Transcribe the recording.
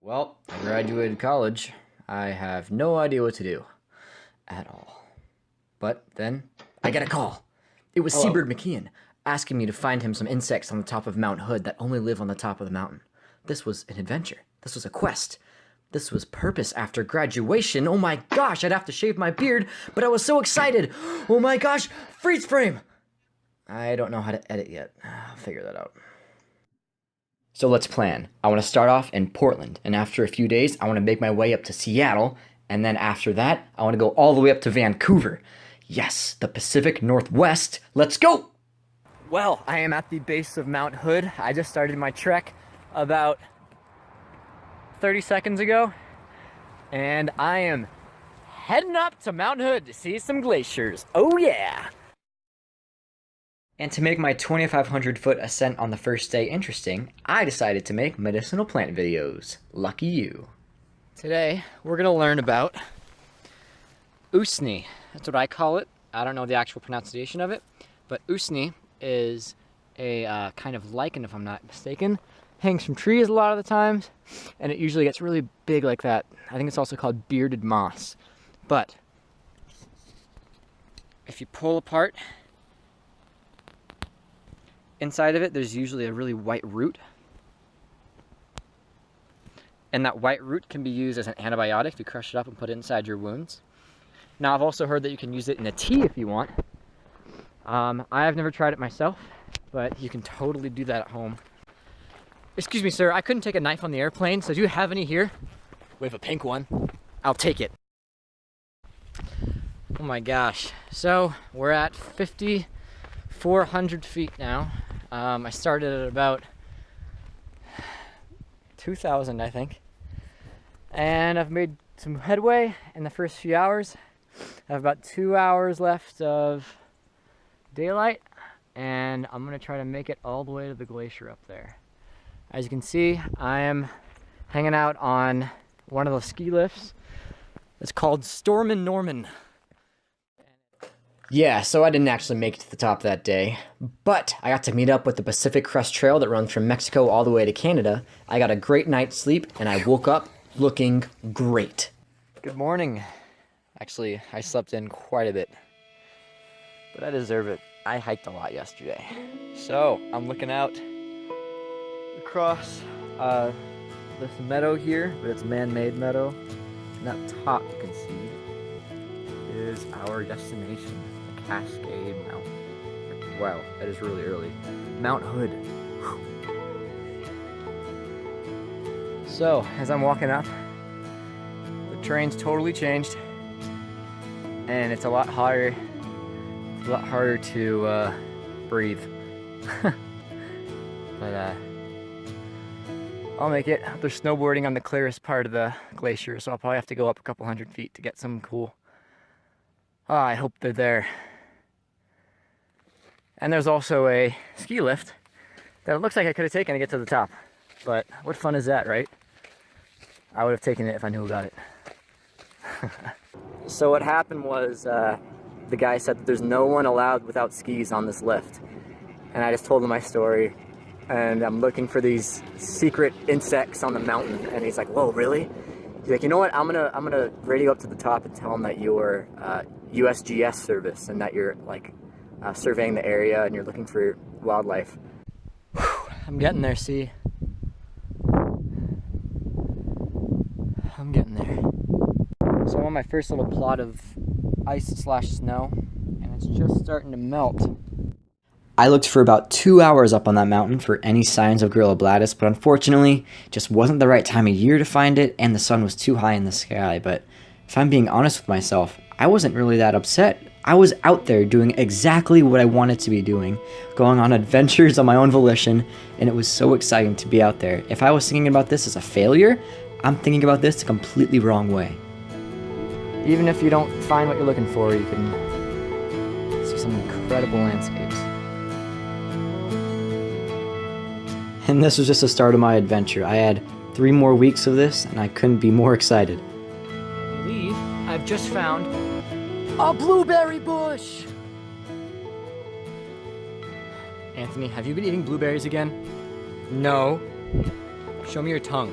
Well, I graduated college. I have no idea what to do at all. But then I get a call. It was Hello. Seabird McKeon asking me to find him some insects on the top of Mount Hood that only live on the top of the mountain. This was an adventure. This was a quest. This was purpose after graduation. Oh my gosh, I'd have to shave my beard, but I was so excited. Oh my gosh, freeze frame! I don't know how to edit yet. I'll figure that out. So let's plan. I want to start off in Portland, and after a few days, I want to make my way up to Seattle, and then after that, I want to go all the way up to Vancouver. Yes, the Pacific Northwest. Let's go! Well, I am at the base of Mount Hood. I just started my trek about 30 seconds ago, and I am heading up to Mount Hood to see some glaciers. Oh yeah! And to make my 2,500 foot ascent on the first day interesting, I decided to make medicinal plant videos. Lucky you. Today, we're gonna learn about usni. That's what I call it. I don't know the actual pronunciation of it, but usni is a kind of lichen, if I'm not mistaken. Hangs from trees a lot of the times, and it usually gets really big like that. I think it's also called bearded moss. But if you pull apart inside of it, there's usually a really white root. And that white root can be used as an antibiotic if you crush it up and put it inside your wounds. Now, I've also heard that you can use it in a tea if you want. I have never tried it myself, but you can totally do that at home. Excuse me, sir, I couldn't take a knife on the airplane, so do you have any here? We have a pink one. I'll take it. Oh my gosh. So, we're at 5,400 feet now. I started at about 2,000, I think. And I've made some headway in the first few hours. I have about 2 hours left of daylight, and I'm gonna try to make it all the way to the glacier up there. As you can see, I am hanging out on one of the ski lifts. It's called Stormin' Norman. Yeah, so I didn't actually make it to the top that day, but I got to meet up with the Pacific Crest Trail that runs from Mexico all the way to Canada. I got a great night's sleep, and I woke up looking great. Good morning. Actually, I slept in quite a bit, but I deserve it. I hiked a lot yesterday. So, I'm looking out across this meadow here, but it's man-made meadow. And up top, you can see, is our destination, the Cascade Mountain. Wow, that is really early. Mount Hood. Whew. So, as I'm walking up, the terrain's totally changed, and it's a lot harder to breathe. But I'll make it. There's snowboarding on the clearest part of the glacier, so I'll probably have to go up a couple hundred feet to get something cool. Oh, I hope they're there. And there's also a ski lift that it looks like I could have taken to get to the top. But what fun is that, right? I would have taken it if I knew about it. So what happened was the guy said that there's no one allowed without skis on this lift. And I just told him my story. And I'm looking for these secret insects on the mountain. And he's like, whoa, really? He's like, you know what? I'm gonna radio up to the top and tell him that you're USGS service and that you're like surveying the area and you're looking for wildlife. Whew, I'm getting there, see? I'm getting there. So I'm on my first little plot of ice/snow, and it's just starting to melt. I looked for about 2 hours up on that mountain for any signs of Gorilla Blattis, but unfortunately, it just wasn't the right time of year to find it, and the sun was too high in the sky. But if I'm being honest with myself, I wasn't really that upset. I was out there doing exactly what I wanted to be doing, going on adventures on my own volition, and it was so exciting to be out there. If I was thinking about this as a failure, I'm thinking about this the completely wrong way. Even if you don't find what you're looking for, you can see some incredible landscapes. And this was just the start of my adventure. I had 3 more weeks of this, and I couldn't be more excited. I believe I've just found a blueberry bush! Anthony, have you been eating blueberries again? No. Show me your tongue.